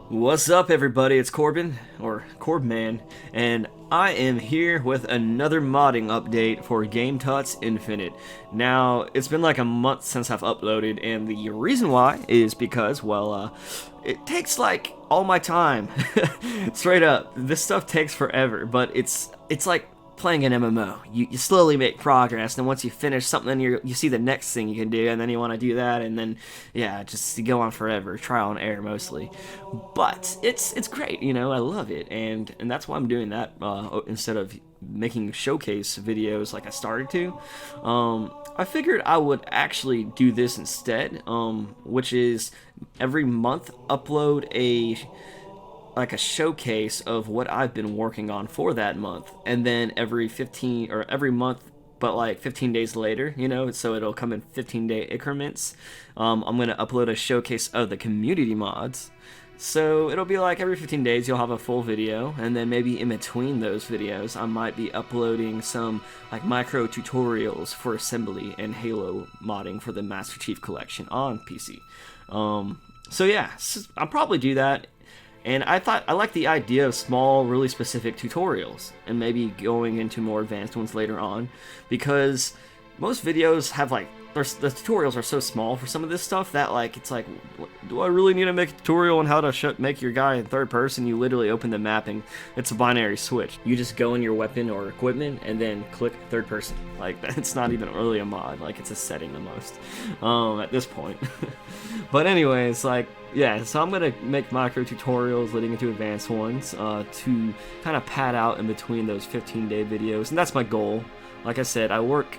What's up, everybody? It's Corbin, or Corbman, and I am here with another modding update for GameTuts Infinite. Now, it's been like a month since I've uploaded, and the reason why is because, well, it takes like all my time. Straight up, this stuff takes forever, but it's like playing an MMO. You slowly make progress, and once you finish something, you see the next thing you can do, and then you want to do that, and then yeah, just you go on forever, trial and error mostly. But it's great, you know. I love it, and that's why I'm doing that instead of making showcase videos like I started to. I figured I would actually do this instead, which is every month upload a showcase of what I've been working on for that month, and then every month, but like 15 days later, you know, so it'll come in 15-day increments. I'm gonna upload a showcase of the community mods. So it'll be like every 15 days you'll have a full video, and then maybe in between those videos I might be uploading some like micro tutorials for assembly and Halo modding for the Master Chief Collection on PC. So yeah, I'll probably do that. And I like the idea of small, really specific tutorials, and maybe going into more advanced ones later on, because most videos have like, the tutorials are so small for some of this stuff that like, it's like, do I really need to make a tutorial on how to make your guy in third person? You literally open the map and it's a binary switch. You just go in your weapon or equipment and then click third person. Like, it's not even really a mod, like it's a setting the most, at this point. But anyways, like, yeah, so I'm gonna make micro tutorials leading into advanced ones to kind of pad out in between those 15-day videos, and that's my goal. Like I said, I work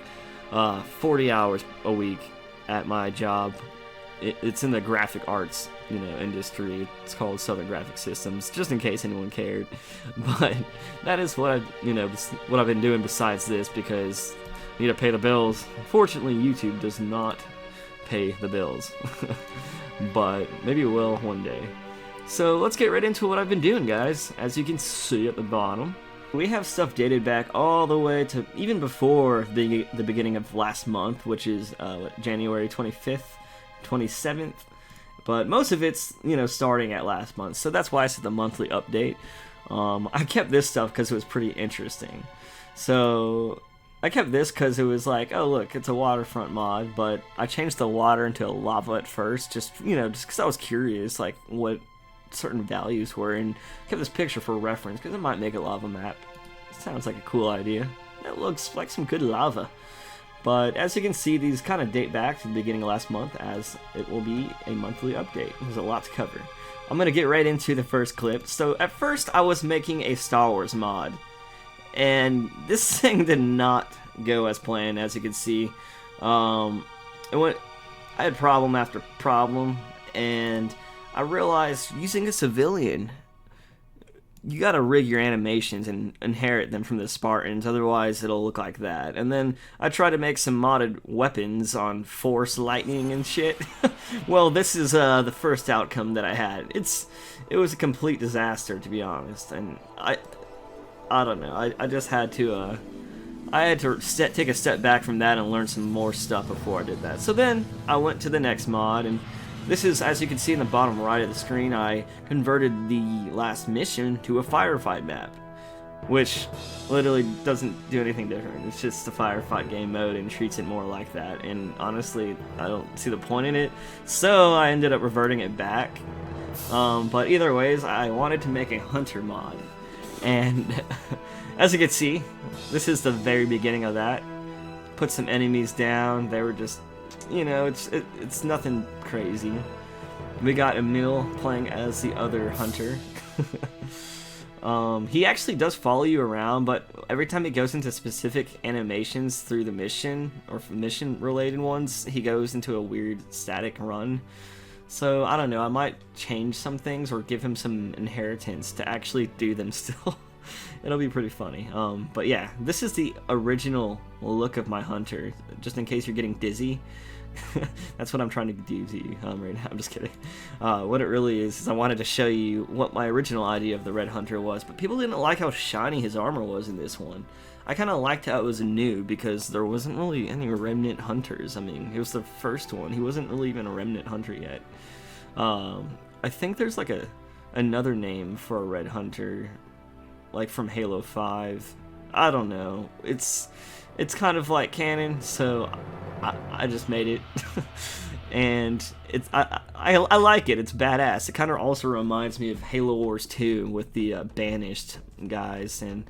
40 hours a week at my job. It's in the graphic arts, you know, industry. It's called Southern Graphic Systems, just in case anyone cared. But that is what what I've been doing besides this, because I need to pay the bills. Unfortunately, YouTube does not pay the bills. But maybe it will one day. So let's get right into what I've been doing, guys. As you can see at the bottom, we have stuff dated back all the way to even before the beginning of last month, which is January 25th, 27th. But most of it's, you know, starting at last month. So that's why I said the monthly update. I kept this stuff because it was pretty interesting. So I kept this because it was like, oh look, it's a waterfront mod, but I changed the water into lava at first, just because I was curious, like, what certain values were, and kept this picture for reference, because it might make a lava map. Sounds like a cool idea. It looks like some good lava. But as you can see, these kind of date back to the beginning of last month, as it will be a monthly update. There's a lot to cover. I'm going to get right into the first clip. So at first, I was making a Star Wars mod, and this thing did not go as planned. As you can see, I had problem after problem, and I realized using a civilian, you gotta rig your animations and inherit them from the Spartans, otherwise it'll look like that. And then I tried to make some modded weapons on Force Lightning and shit. Well, this is the first outcome that I had. It was a complete disaster, to be honest, and I don't know. I just had to take a step back from that and learn some more stuff before I did that. So then I went to the next mod, and this is, as you can see in the bottom right of the screen, I converted the last mission to a firefight map, which literally doesn't do anything different. It's just a firefight game mode and treats it more like that. And honestly, I don't see the point in it, so I ended up reverting it back. But either ways, I wanted to make a hunter mod. And as you can see, this is the very beginning of that. Put some enemies down. They were just, you know, it's nothing crazy. We got Emil playing as the other hunter. He actually does follow you around, but every time he goes into specific animations through the mission, or mission related ones, he goes into a weird static run. So, I don't know, I might change some things or give him some inheritance to actually do them still. It'll be pretty funny. But yeah, this is the original look of my hunter, just in case you're getting dizzy. That's what I'm trying to do to you right now. I'm just kidding. What it really is I wanted to show you what my original idea of the Red Hunter was, but people didn't like how shiny his armor was in this one. I kind of liked how it was new, because there wasn't really any Remnant Hunters. I mean, it was the first one. He wasn't really even a Remnant Hunter yet. I think there's like a another name for a red hunter, like from Halo 5. I don't know. It's kind of like canon, so I just made it. And I like it. It's badass. It kind of also reminds me of Halo Wars 2 with the banished guys. And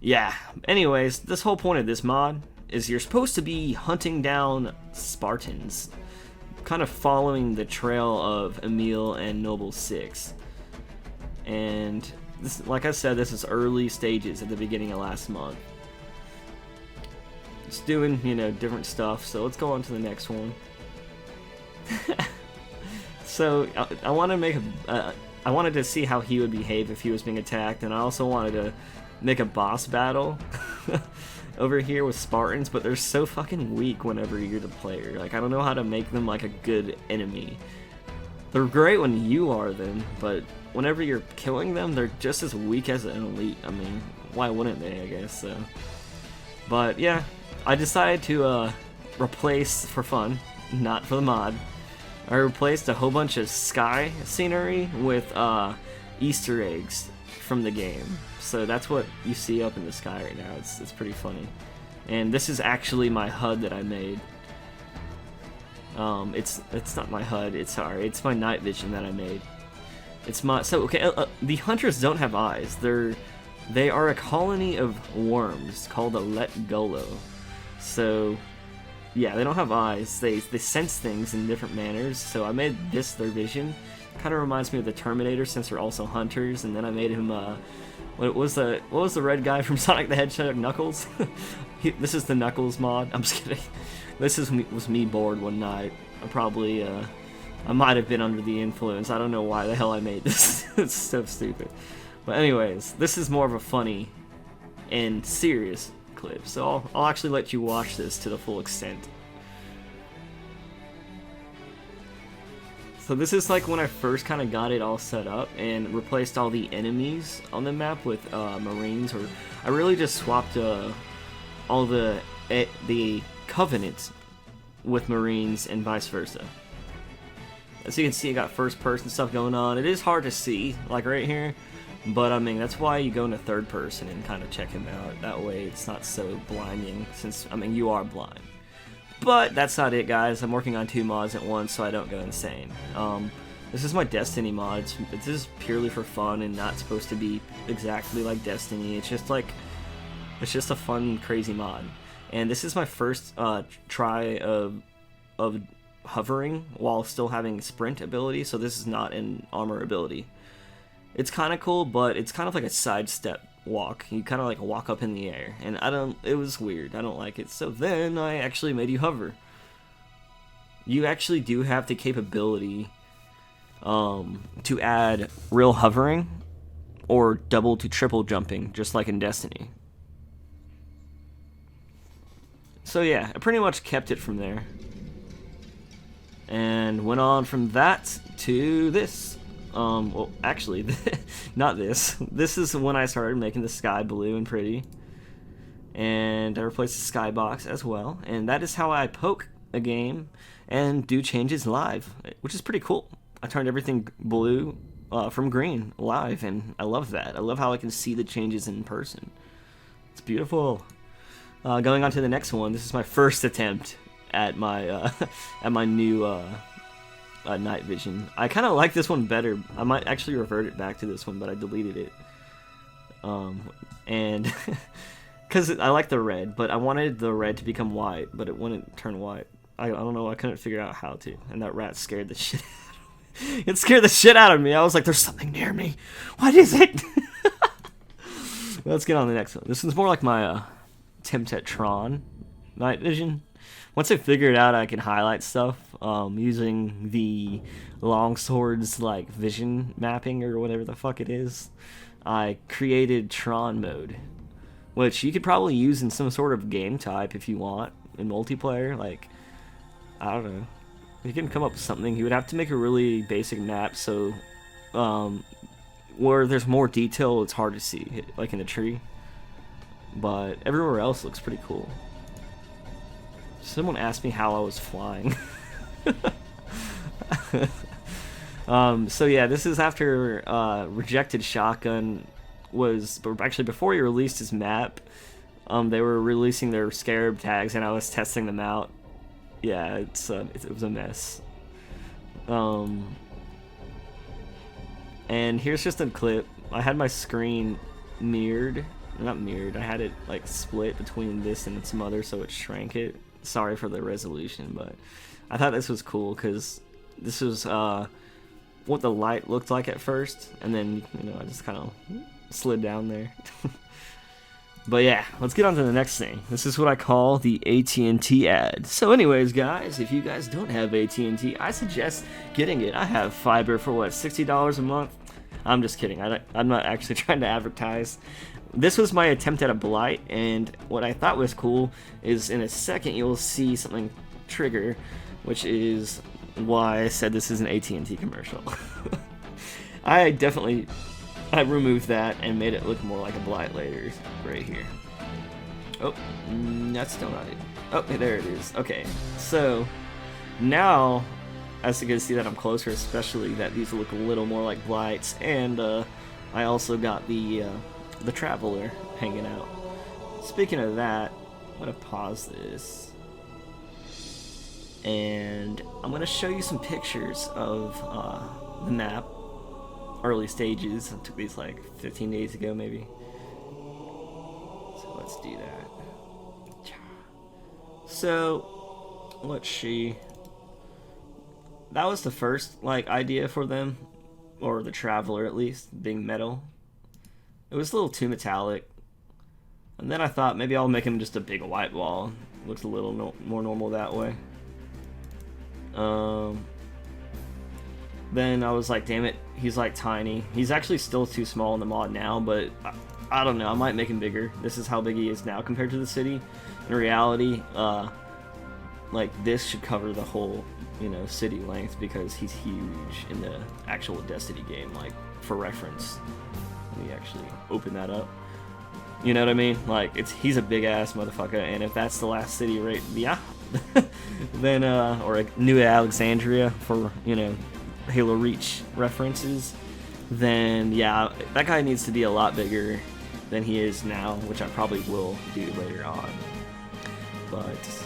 yeah, anyways, this whole point of this mod is you're supposed to be hunting down Spartans, kind of following the trail of Emil and Noble 6. And this, like I said, this is early stages at the beginning of last month. It's doing, you know, different stuff, so let's go on to the next one. So I want to make I wanted to see how he would behave if he was being attacked, and I also wanted to make a boss battle over here with Spartans, but they're so fucking weak whenever you're the player. Like, I don't know how to make them like a good enemy. They're great when you are them, but whenever you're killing them, they're just as weak as an elite. I mean, why wouldn't they, I guess, so. But yeah, I decided to replace, for fun, not for the mod, I replaced a whole bunch of sky scenery with Easter eggs from the game. So that's what you see up in the sky right now. It's pretty funny. And this is actually my HUD that I made. It's not my HUD. It's my night vision that I made. It's my the hunters don't have eyes. They are a colony of worms called a Let Gullo. So yeah, they don't have eyes. They sense things in different manners. So I made this their vision. Kind of reminds me of the Terminator, since they're also hunters. And then I made him what was the red guy from Sonic the Hedgehog? Knuckles. This is the Knuckles mod. I'm just kidding. This was me bored one night. I might have been under the influence. I don't know why the hell I made this. It's so stupid. But anyways, this is more of a funny and serious clip, so I'll actually let you watch this to the full extent. So this is like when I first kind of got it all set up and replaced all the enemies on the map with Marines, or I really just swapped all the Covenant with Marines and vice versa. As you can see, I got first person stuff going on. It is hard to see, like right here, but I mean, that's why you go into third person and kind of check him out. That way it's not so blinding, since, I mean, you are blind. But that's not it, guys. I'm working on 2 mods at once so I don't go insane. This is my Destiny mod. This is purely for fun and not supposed to be exactly like Destiny. It's just a fun, crazy mod. And this is my first try of hovering while still having sprint ability, so this is not an armor ability. It's kind of cool, but it's kind of like a sidestep walk. You kind of like walk up in the air, and it was weird. I don't like it. So then I actually made you hover. You actually do have the capability to add real hovering or double to triple jumping, just like in Destiny. So yeah, I pretty much kept it from there. And went on from that to this. Well, actually, not this. This is when I started making the sky blue and pretty. And I replaced the skybox as well. And that is how I poke a game and do changes live, which is pretty cool. I turned everything blue from green live, and I love that. I love how I can see the changes in person. It's beautiful. Going on to the next one. This is my first attempt at my new night vision. I kind of like this one better. I might actually revert it back to this one, but I deleted it. And because I like the red, but I wanted the red to become white, but it wouldn't turn white. I don't know. I couldn't figure out how to, and that rat scared the shit out of me. It scared the shit out of me. I was like, "There's something near me. What is it?" Let's get on the next one. This one's more like my attempt at Tron night vision. Once I figured out I can highlight stuff using the longsword's like vision mapping or whatever the fuck it is, I created Tron mode, which you could probably use in some sort of game type if you want in multiplayer. Like, I don't know, you can come up with something. You would have to make a really basic map, so where there's more detail it's hard to see, like in a tree, but everywhere else looks pretty cool. Someone asked me how I was flying. So yeah, this is after Rejected Shotgun was actually before he released his map. They were releasing their Scarab tags, and I was testing them out. Yeah, it was a mess. And here's just a clip. I had my screen mirrored, not mirrored. I had it like split between this and some other, so it shrank it. Sorry for the resolution, but I thought this was cool because this was what the light looked like at first, and then I just kind of slid down there. But yeah, let's get on to the next thing. This is what I call the AT&T ad. So anyways, guys, if you guys don't have AT&T, I suggest getting it. I have fiber for what, $60 a month? I'm just kidding. I'm not actually trying to advertise. This was my attempt at a blight, and what I thought was cool is in a second you'll see something trigger, which is why I said this is an AT&T commercial. I removed that and made it look more like a blight later, right here. Oh, that's still not it. Oh, there it is. Okay, so now, as you can see that I'm closer, especially that these look a little more like blights, and I also got the Traveler hanging out. Speaking of that, I'm gonna pause this, and I'm gonna show you some pictures of the map. Early stages. I took these like 15 days ago maybe. So let's do that. So let's see. That was the first like idea for them, or the Traveler at least, being metal. It was a little too metallic. And then I thought maybe I'll make him just a big white wall. Looks a little more normal that way. Then I was like, damn it, he's like tiny. He's actually still too small in the mod now, but I don't know, I might make him bigger. This is how big he is now compared to the city. In reality, like this should cover the whole, city length because he's huge in the actual Destiny game. Like, for reference, let me actually open that up. You know what I mean? Like, he's a big ass motherfucker, and if that's the last city, right? Yeah. Then or New Alexandria for Halo Reach references, then yeah, that guy needs to be a lot bigger than he is now, which I probably will do later on. But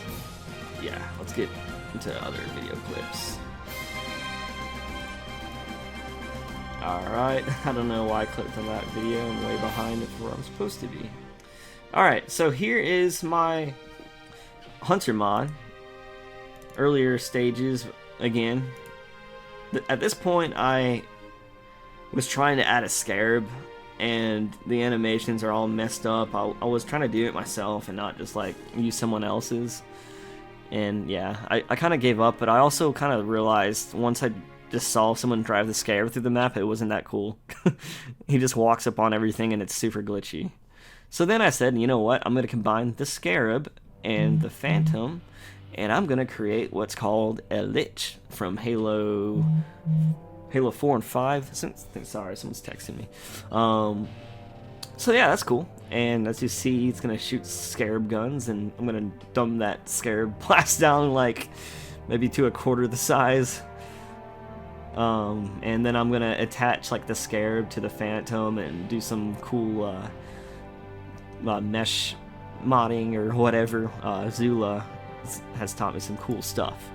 yeah, let's get into other video clips. Alright, I don't know why I clicked on that video. I'm way behind where I'm supposed to be. Alright, so here is my Hunter mod. Earlier stages again. At this point, I was trying to add a Scarab, and the animations are all messed up. I was trying to do it myself and not just like use someone else's. And yeah, I kind of gave up, but I also kind of realized once I just saw someone drive the Scarab through the map, it wasn't that cool. He just walks up on everything and it's super glitchy. So then I said, you know what, I'm going to combine the Scarab and the Phantom, and I'm gonna create what's called a Lich from Halo 4 and 5. Sorry, someone's texting me. So yeah, that's cool. And as you see, it's gonna shoot Scarab guns, and I'm gonna dumb that Scarab blast down like maybe to a quarter the size. And then I'm gonna attach like the Scarab to the Phantom and do some cool mesh modding or whatever. Zula has taught me some cool stuff,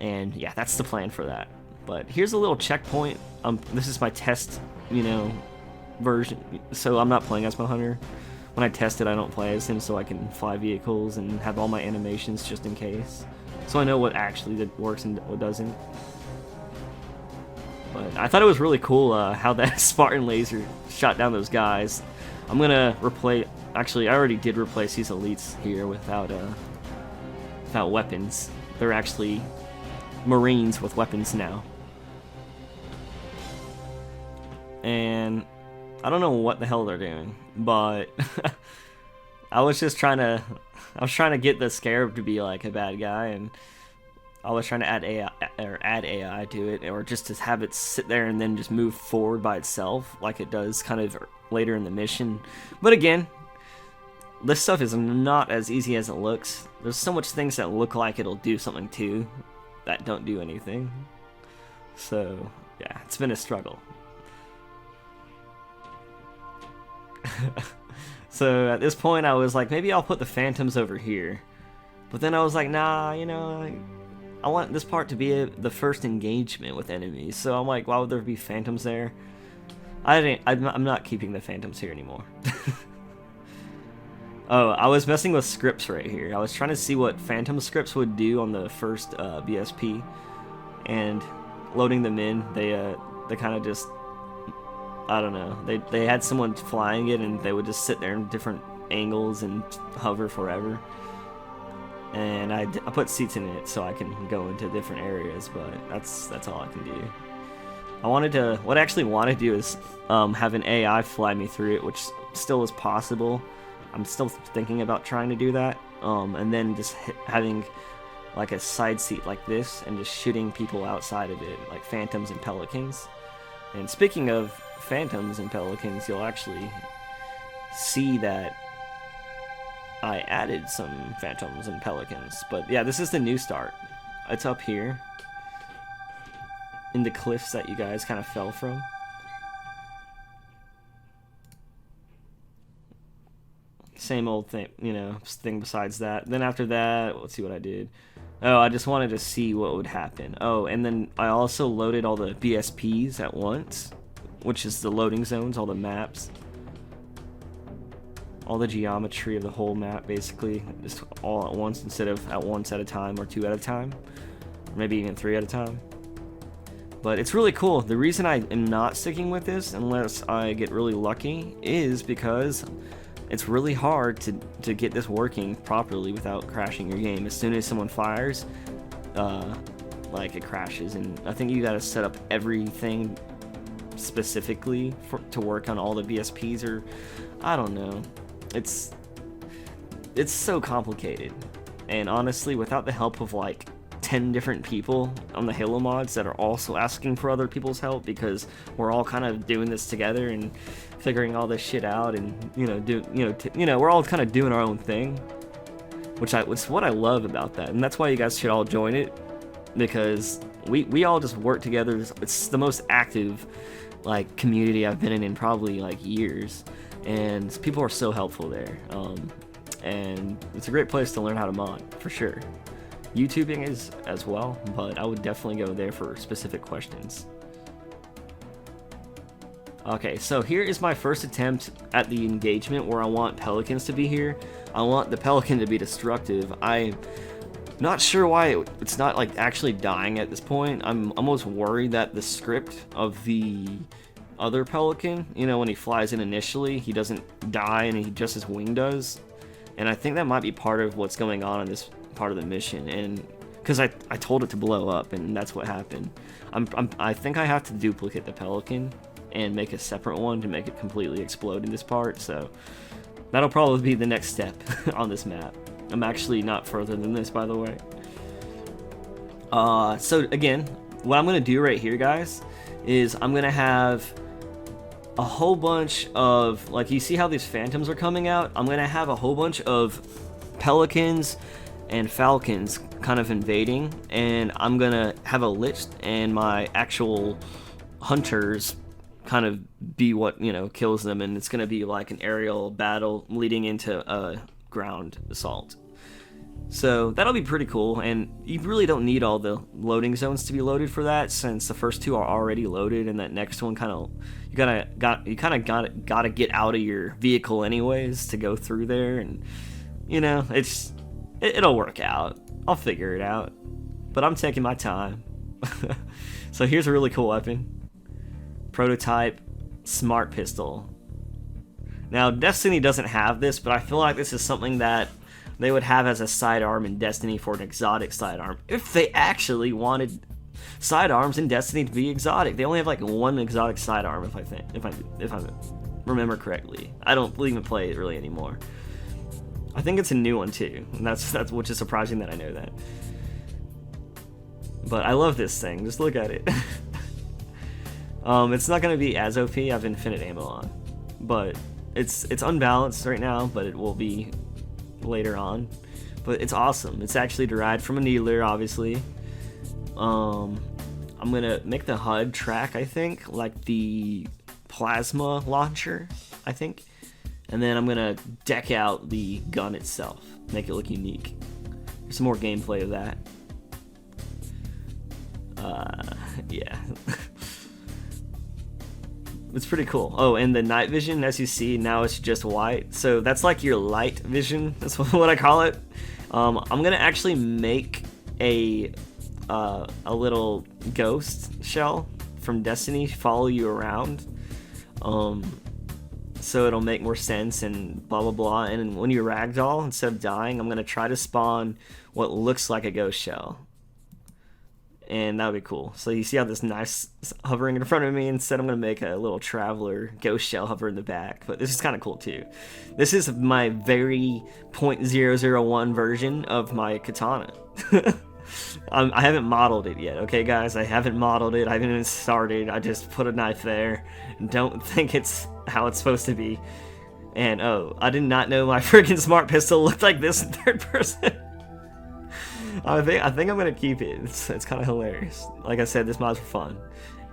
and yeah, that's the plan for that. But here's a little checkpoint. This is my test, version, so I'm not playing as my hunter. When I test it, I don't play as him, so I can fly vehicles and have all my animations just in case, so I know what actually works and what doesn't. But I thought it was really cool how that Spartan laser shot down those guys. I'm gonna replace. Actually, I already did replace these elites here without weapons. They're actually Marines with weapons now. And I don't know what the hell they're doing, but I was trying to get the Scarab to be like a bad guy, and I was trying to add AI to it, or just to have it sit there and then just move forward by itself like it does kind of later in the mission. But again, this stuff is not as easy as it looks. There's so much things that look like it'll do something too that don't do anything. So yeah, it's been a struggle. So at this point I was like, maybe I'll put the phantoms over here, but then I was like, nah, you know, I want this part to be the first engagement with enemies, so I'm like, why would there be phantoms there? I'm not keeping the phantoms here anymore. Oh, I was messing with scripts right here. I was trying to see what phantom scripts would do on the first BSP, and loading them in, they kind of just, I don't know, they had someone flying it, and they would just sit there in different angles and hover forever. And I put seats in it so I can go into different areas, but that's all I can do. What I actually want to do is have an AI fly me through it, which still is possible. I'm still thinking about trying to do that, and then just having like a side seat like this and just shooting people outside of it, like phantoms and pelicans. And speaking of phantoms and pelicans, you'll actually see that I added some phantoms and pelicans. But yeah, this is the new start. It's up here in the cliffs that you guys kind of fell from. Same old thing, you know, thing besides that. Then after that, let's see what I did. Oh, I just wanted to see what would happen. Oh, and then I also loaded all the BSPs at once, which is the loading zones, all the maps. All the geometry of the whole map, basically, just all at once instead of at once at a time or 2 at a time, or maybe even 3 at a time. But it's really cool. The reason I am not sticking with this, unless I get really lucky, is because it's really hard to get this working properly without crashing your game. As soon as someone fires, like it crashes, and I think you gotta set up everything specifically to work on all the BSPs, or I don't know. It's so complicated, and honestly, without the help of like 10 different people on the Halo mods that are also asking for other people's help, because we're all kind of doing this together and figuring all this shit out, and we're all kind of doing our own thing, which what I love about that, and that's why you guys should all join it, because we all just work together. It's the most active like community I've been in probably like years, and people are so helpful there, and it's a great place to learn how to mod for sure. YouTubing is as well, but I would definitely go there for specific questions. Okay, so here is my first attempt at the engagement where I want pelicans to be here. I want the pelican to be destructive. I'm not sure why it's not like actually dying at this point. I'm almost worried that the script of the other pelican, you know, when he flies in initially, he doesn't die and he just his wing does. And I think that might be part of what's going on in this part of the mission, and because I told it to blow up, and that's what happened. I think I have to duplicate the pelican and make a separate one to make it completely explode in this part, so that'll probably be the next step on this map. I'm actually not further than this, by the way. So again, what I'm gonna do right here, guys, is I'm gonna have a whole bunch of, like, you see how these phantoms are coming out? I'm gonna have a whole bunch of pelicans and falcons kind of invading, and I'm gonna have a Lich and my actual hunters kind of be what, you know, kills them, and it's gonna be like an aerial battle leading into a ground assault. So that'll be pretty cool, and you really don't need all the loading zones to be loaded for that, since the first 2 are already loaded, and that next one kind of gotta get out of your vehicle anyways to go through there, and you know, it'll work out. I'll figure it out, but I'm taking my time. So here's a really cool weapon. Prototype smart pistol. Now Destiny doesn't have this, but I feel like this is something that they would have as a sidearm in Destiny for an exotic sidearm, if they actually wanted sidearms in Destiny to be exotic. They only have like 1 exotic sidearm, if I remember correctly. I don't even play it really anymore. I think it's a new one too, and that's which is surprising that I know that. But I love this thing. Just look at it. It's not gonna be as OP. I have infinite ammo on, but it's unbalanced right now. But it will be later on. But it's awesome. It's actually derived from a needler, obviously. I'm gonna make the HUD track, I think, like the plasma launcher, I think. And then I'm gonna deck out the gun itself, make it look unique. There's some more gameplay of that. Yeah. It's pretty cool. Oh, and the night vision, as you see, now it's just white. So that's like your light vision. That's what I call it. I'm gonna actually make a little ghost shell from Destiny follow you around. So it'll make more sense and blah blah blah. And when you ragdoll, instead of dying, I'm gonna try to spawn what looks like a ghost shell. And that would be cool. So you see how this nice hovering in front of me? Instead, I'm going to make a little traveler ghost shell hover in the back. But this is kind of cool, too. This is my very 0.001 version of my katana. I haven't modeled it yet, okay, guys? I haven't modeled it. I haven't even started. I just put a knife there. Don't think it's how it's supposed to be. And, oh, I did not know my freaking smart pistol looked like this in third person. I think I'm gonna keep it. It's kind of hilarious. Like I said, this mod's for fun.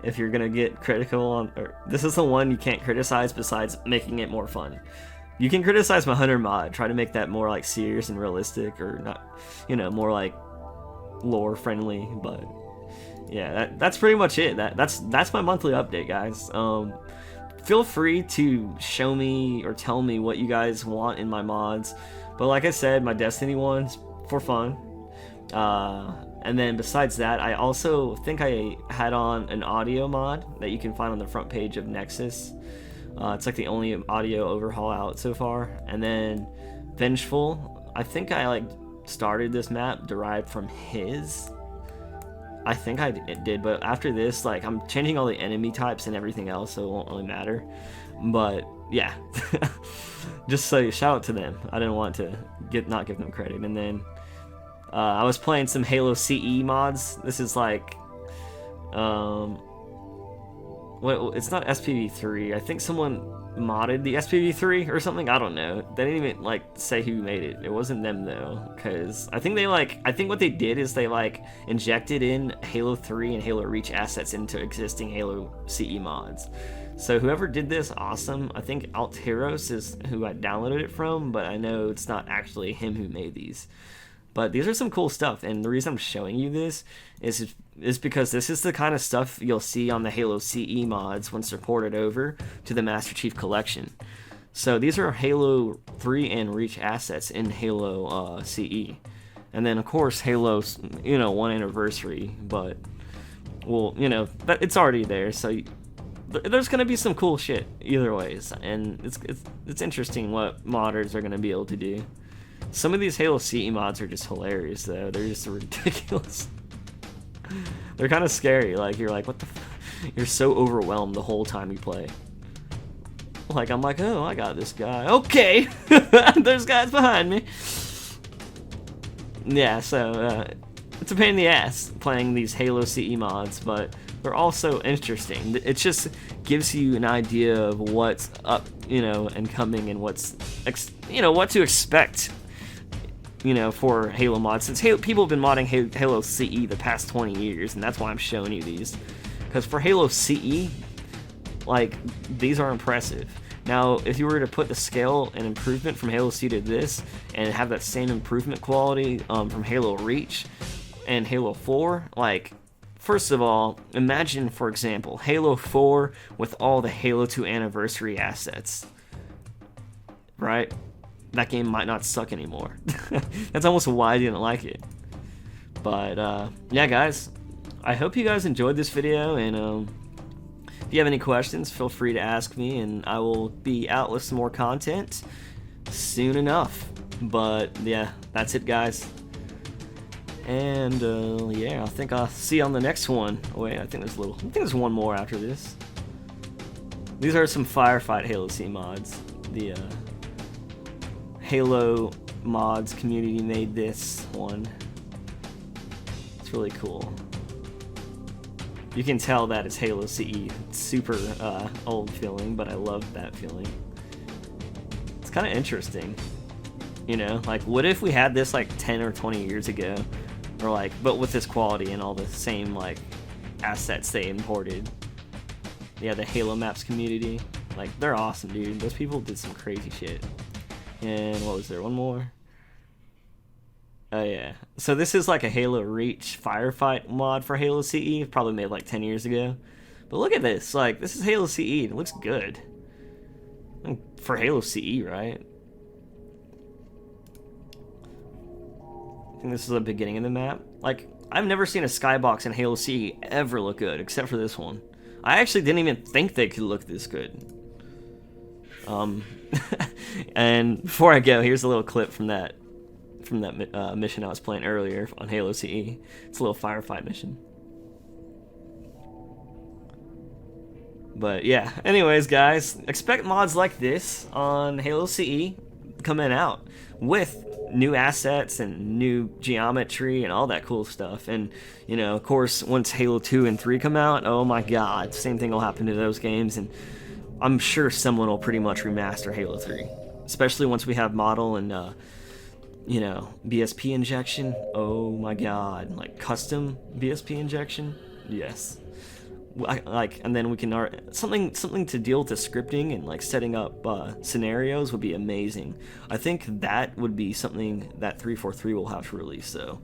If you're gonna get critical on, this is the one you can't criticize besides making it more fun. You can criticize my Hunter mod, try to make that more like serious and realistic, or not, you know, more like lore friendly. But yeah, that's pretty much it. That's my monthly update, guys. Feel free to show me or tell me what you guys want in my mods. But like I said, my Destiny one's for fun. And then besides that, I also think I had on an audio mod that you can find on the front page of Nexus. It's like the only audio overhaul out so far. And then Vengeful, I think I like started this map derived from his. I think I did, but after this, like, I'm changing all the enemy types and everything else, so it won't really matter. But yeah, just so shout out to them. I didn't want to not give them credit. And then I was playing some Halo CE mods. This is like, it's not SPV3. I think someone modded the SPV3 or something. I don't know. They didn't even like say who made it. It wasn't them though, because I think what they did is they like injected in Halo 3 and Halo Reach assets into existing Halo CE mods. So whoever did this, awesome. I think Alteros is who I downloaded it from, but I know it's not actually him who made these. But these are some cool stuff, and the reason I'm showing you this is because this is the kind of stuff you'll see on the Halo CE mods when ported over to the Master Chief Collection. So these are Halo 3 and Reach assets in Halo CE. And then, of course, Halo's, 1 anniversary, but, well, it's already there, so there's going to be some cool shit either ways, and it's interesting what modders are going to be able to do. Some of these Halo CE mods are just hilarious, though. They're just ridiculous. They're kind of scary. Like, you're like, what the you're so overwhelmed the whole time you play. Like, I'm like, oh, I got this guy. Okay! There's guys behind me. Yeah, so, it's a pain in the ass playing these Halo CE mods, but they're also interesting. It just gives you an idea of what's up, and coming, and what to expect. For Halo mods. Since people have been modding Halo CE the past 20 years, and that's why I'm showing you these. Because for Halo CE, like, these are impressive. Now, if you were to put the scale and improvement from Halo CE to this, and have that same improvement quality from Halo Reach and Halo 4, like, first of all, imagine, for example, Halo 4 with all the Halo 2 Anniversary assets. Right? That game might not suck anymore. That's almost why I didn't like it. But, yeah, guys. I hope you guys enjoyed this video, and if you have any questions, feel free to ask me, and I will be out with some more content soon enough. But, yeah, that's it, guys. And, yeah, I think I'll see you on the next one. Oh, wait, I think there's one more after this. These are some Firefight Halo C mods. The, Halo mods community made this one. It's really cool. You can tell that it's Halo CE. It's super old feeling, but I love that feeling. It's kind of interesting. Like, what if we had this like 10 or 20 years ago? Or like, but with this quality and all the same like assets they imported. Yeah, the Halo Maps community. Like, they're awesome, dude. Those people did some crazy shit. And what was there? One more? Oh, yeah. So this is like a Halo Reach firefight mod for Halo CE. Probably made like 10 years ago. But look at this. Like, this is Halo CE. It looks good. For Halo CE, right? I think this is the beginning of the map. Like, I've never seen a skybox in Halo CE ever look good, except for this one. I actually didn't even think they could look this good. And before I go, here's a little clip from that mission I was playing earlier on Halo CE. It's a little firefight mission. But yeah, anyways, guys, expect mods like this on Halo CE coming out with new assets and new geometry and all that cool stuff. And, you know, of course, once Halo 2 and 3 come out, oh my god, same thing will happen to those games. And I'm sure someone will pretty much remaster Halo 3, especially once we have model and, you know, BSP injection. Oh my god, like custom BSP injection? Yes. Like, and then we can something to deal with the scripting and like setting up scenarios would be amazing. I think that would be something that 343 will have to release, though,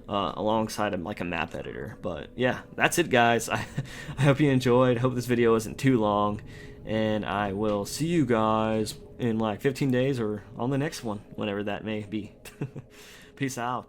alongside like a map editor. But yeah, that's it, guys. I hope you enjoyed. Hope this video wasn't too long, and I will see you guys in like 15 days or on the next one, whenever that may be. Peace out.